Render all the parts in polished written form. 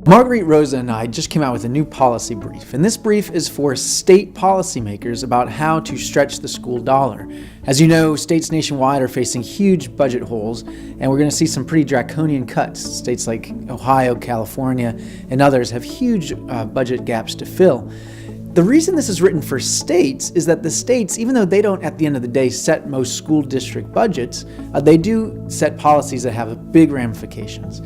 Marguerite Rosa and I just came out with a new policy brief, and this brief is for state policymakers about how to stretch the school dollar. As you know, states nationwide are facing huge budget holes, and we're going to see some pretty draconian cuts. States like Ohio, California, and others have huge budget gaps to fill. The reason this is written for states is that the states, even though they don't at the end of the day set most school district budgets, they do set policies that have big ramifications.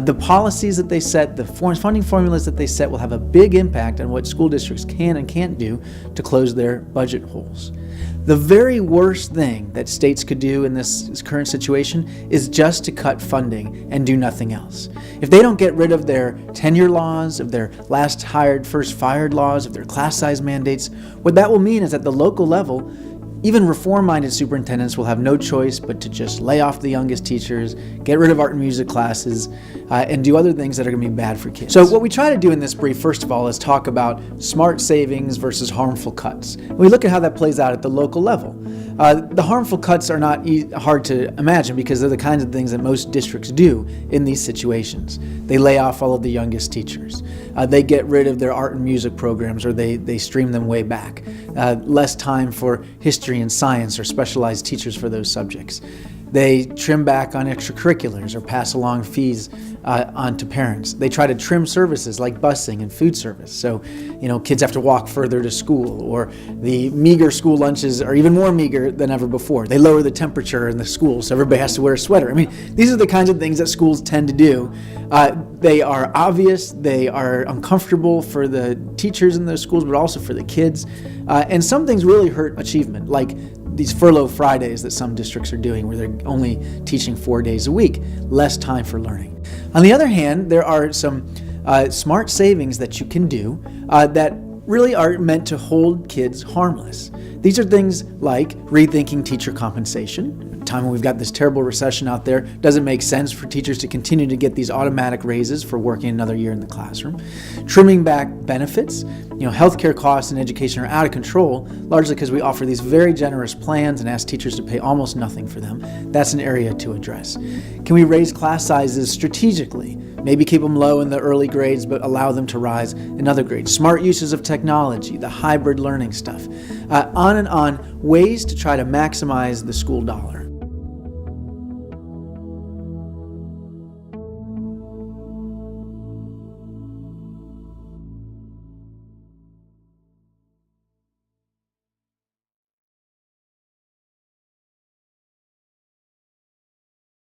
The policies that they set, the funding formulas that they set will have a big impact on what school districts can and can't do to close their budget holes. The very worst thing that states could do in this current situation is just to cut funding and do nothing else. If they don't get rid of their tenure laws, of their last hired, first fired laws, of their class size mandates, what that will mean is at the local level, even reform-minded superintendents will have no choice but to just lay off the youngest teachers, get rid of art and music classes, and do other things that are going to be bad for kids. So what we try to do in this brief, first of all, is talk about smart savings versus harmful cuts. We look at how that plays out at the local level. The harmful cuts are not hard to imagine because they're the kinds of things that most districts do in these situations. They lay off all of the youngest teachers. They get rid of their art and music programs, or they stream them way back. Less time for history and science or specialized teachers for those subjects. They trim back on extracurriculars or pass along fees on to parents. They try to trim services like busing and food service. So, kids have to walk further to school, or the meager school lunches are even more meager than ever before. They lower the temperature in the school so everybody has to wear a sweater. These are the kinds of things that schools tend to do. They are obvious, they are uncomfortable for the teachers in those schools, but also for the kids. And some things really hurt achievement, like these furlough Fridays that some districts are doing, where they're only teaching 4 days a week, less time for learning. On the other hand, there are some smart savings that you can do that really are meant to hold kids harmless. These are things like rethinking teacher compensation. At a time when we've got this terrible recession out there, doesn't make sense for teachers to continue to get these automatic raises for working another year in the classroom. Trimming back benefits. Healthcare costs in education are out of control, largely because we offer these very generous plans and ask teachers to pay almost nothing for them. That's an area to address. Can we raise class sizes strategically? Maybe keep them low in the early grades, but allow them to rise in other grades. Smart uses of technology, the hybrid learning stuff. On and on, ways to try to maximize the school dollar.